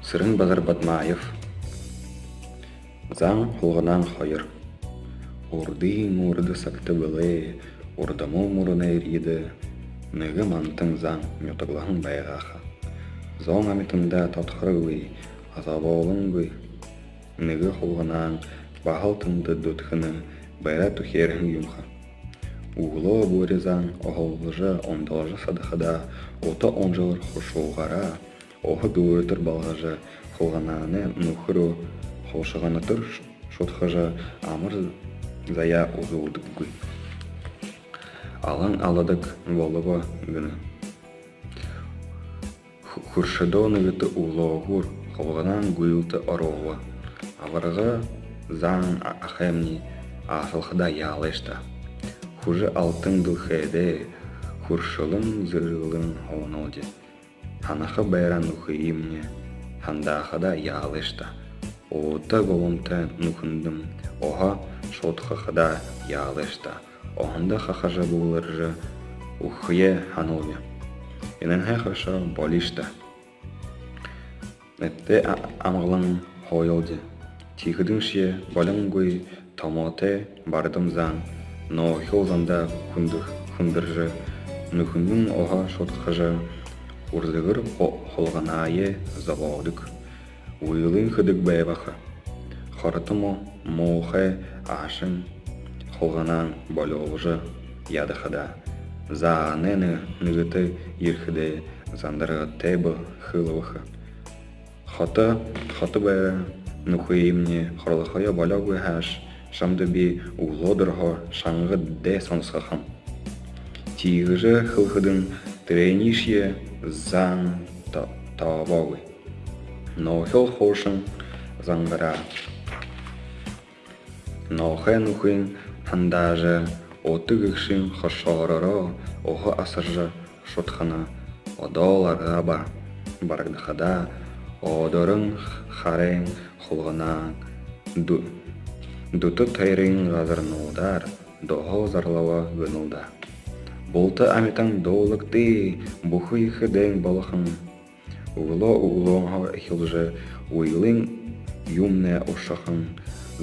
Сырын Базар Батмаев. Заң холғанан хайыр. Урдың урды сакты біле, урдамыл мұрына ереді, нығы мантың заң метоглағын байғаға. Зоң амитында татқыры гөй, азабы олың гөй, нығы холғанан бағыл тынды дөтхіні байра түхерін юмға. Уғылы бөрі заң оғылғыжы ондалжы садықыда ота онжылыр құшуғара, оғы бөрітір балғыжы холғананы нүхіру холшығаны тұр шотқыжы амыр зая ұзылдық гөй. Алың аладық болығы гүні. Хүршыдо нүгіті ұлығыр холғанан гүйлті ороғы. Авырғы заң ақемні асылқыда ялышта. Хуже алтын дұлхеде, хүршылын зырылын хоналды. Ханақы байран ұқиымне, хандақыда ялышта. Оғыта голымта нүхіндім, оға шотқықыда ялышта. Оғында қақажа бұлыржы ұқие ханулы. Енінге қаша болишта. Әтті амғылың хойылды. Тихыдың ше болың гөй тамоте бардым заң. Но хилзанда хүндіржі, нүхіндің оға шотқыжы, урзығыр холғанайы заводық. Уйлың хүдік бәйбақы, қорытымы моғай ашын холғанан болуғыжы ядықыда. Заанені нүгіті ерхіде зандырғы тәбі хылывықы. Хоты бәрі нүхейімне қорлықыя болуғы әш, Шамды бі ұлодырға шаңғы дә сонсқақым. Тиғыжы қылғыдың тренише заң табауы. Нохел хошын заңғыра. Нохай нүхін хандажы оты гүкшін қошарыра оғы асыржы шотқаны. Одаларға барғдықыда одырың қарен құлғынан Дуты тайрын ғазырнудар, доғау зарлауа гөнілда. Болты амитан доулықты, бұхы ехіден балықын. Уғылы хилжы, уйлың юмне ұшықын.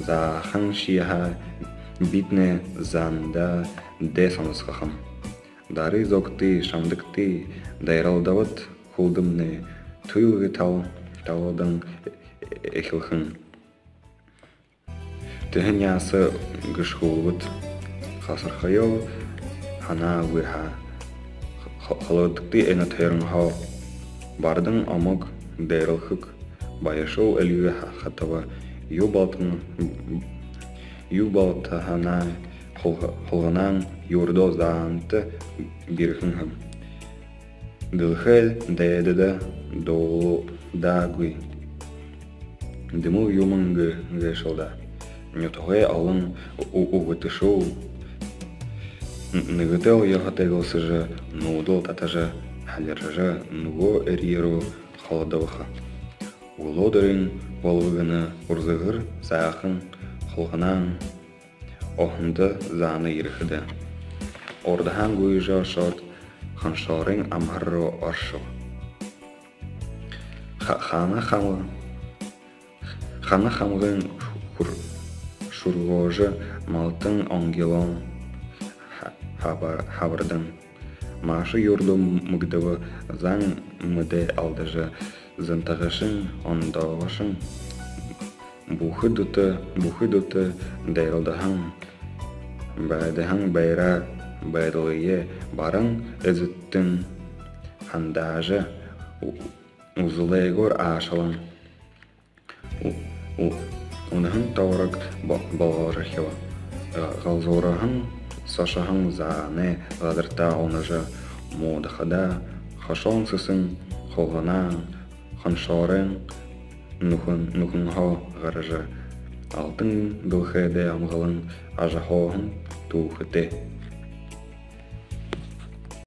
Зағын шияға битне занда дәсанысқақын. Дары зоқты, шамдықты, дайралдавыт құлдымны, тұйылғы таладың әхілхін. Тіхін ясы гүшхулбыт, қасырқайыл хана гүйха. Қалыдықты әні тайрынға бардың амық дайрылхық, байышыл әлгі хатава юбалтахана қолғанан юрдо заанты бірхінхім. Дылхел дәйдіді доғылда гүй. Дымыл юмын гүйшілда. Нютоғай алың ұғытышыл. Нүгітел яғатайғылсыжы, нудыл татажы, әліржі, нүго әреру қаладауға. Улодырын болғыны ұрзығыр зағын қолғынан оғынды заны ерхіді. Ордахан гүйжа шот қаншарың амғару аршыл. Хана қамғын Шургожы малтын оңгелон хабырдың. Машы юрду мүгдігі заң мүді алдыжы зынтағышын ондағышын. Бұхы дуты дайрылдығын. Бәдіғын байра байдылығы барың әзіттің. Хандажы ұзылайгор ашылын. Унығын таурық балғалары хева. Ғалзорығын сашығын заны ғадырта оныжы модықыда қашон сысын қолғанан қаншарын нүхінға ғарыжы. Алтын дұлхеде амғылын ажахоғын туғыте.